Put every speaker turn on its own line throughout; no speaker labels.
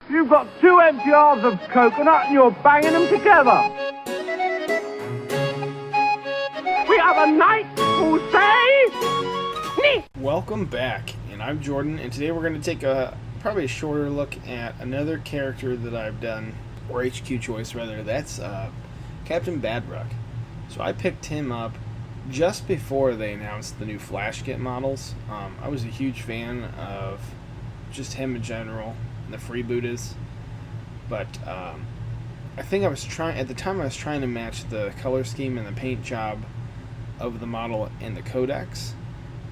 You've got 2 empty halves of coconut and you're banging them together. We have a night who say, neat.
Welcome back, and I'm Jordan, and today we're going to take probably a shorter look at another character that I've done, or HQ choice rather. That's Captain Badruk. So I picked him up just before they announced the new Flash kit models. I was a huge fan of just him in general, and the freebooters, but I think I was trying to match the color scheme and the paint job of the model and the codex,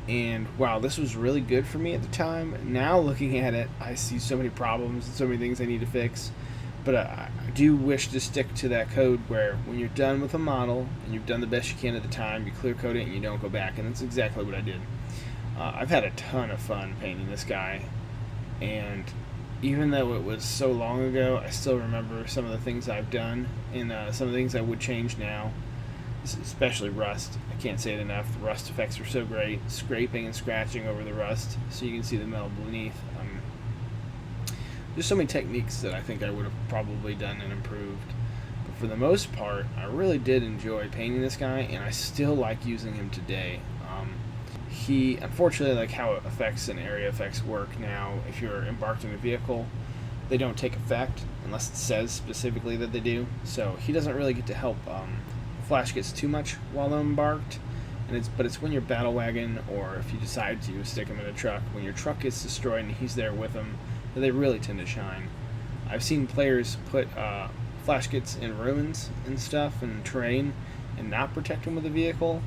and wow, this was really good for me at the time. Now looking at it, I see so many problems and so many things I need to fix, but I do wish to stick to that code where when you're done with a model and you've done the best you can at the time, you clear code it and you don't go back, and that's exactly what I did. I've had a ton of fun painting this guy, and even though it was so long ago, I still remember some of the things I've done and some of the things I would change now, especially rust. I can't say it enough. The rust effects are so great. Scraping and scratching over the rust so you can see the metal beneath. There's so many techniques that I think I would have probably done and improved. But for the most part, I really did enjoy painting this guy, and I still like using him today. He, unfortunately, like how effects and area effects work now, if you're embarked in a vehicle, they don't take effect unless it says specifically that they do. So he doesn't really get to help Flash gets too much while they're embarked, but it's when you're battle wagon, or if you decide to stick him in a truck, when your truck gets destroyed and he's there with them, that they really tend to shine. I've seen players put Flash kits in ruins and stuff and terrain and not protect them with a vehicle,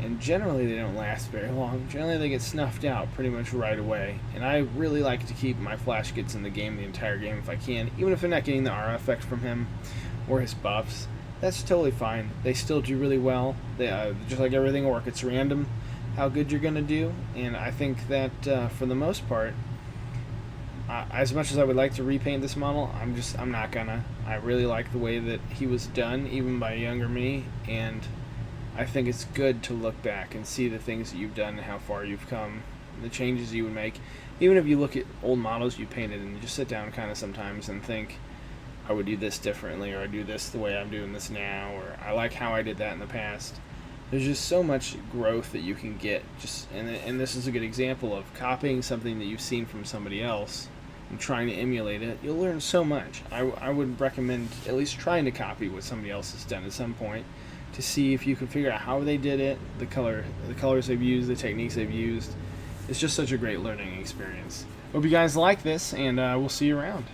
and generally they don't last very long. Generally they get snuffed out pretty much right away, and I really like to keep my Flash kits in the game the entire game if I can, even if they're not getting the aura effect from him or his buffs. That's totally fine. They still do really well. They just like everything work, it's random how good you're going to do, and I think that for the most part, as much as I would like to repaint this model, I'm not gonna. I really like the way that he was done, even by younger me, and I think it's good to look back and see the things that you've done and how far you've come, the changes you would make. Even if you look at old models you painted and you just sit down kind of sometimes and think, I would do this differently, or I do this the way I'm doing this now, or I like how I did that in the past. There's just so much growth that you can get, and this is a good example of copying something that you've seen from somebody else and trying to emulate it. You'll learn so much. I would recommend at least trying to copy what somebody else has done at some point, to see if you can figure out how they did it, the colors they've used, the techniques they've used. It's just such a great learning experience. Hope you guys like this, and we'll see you around.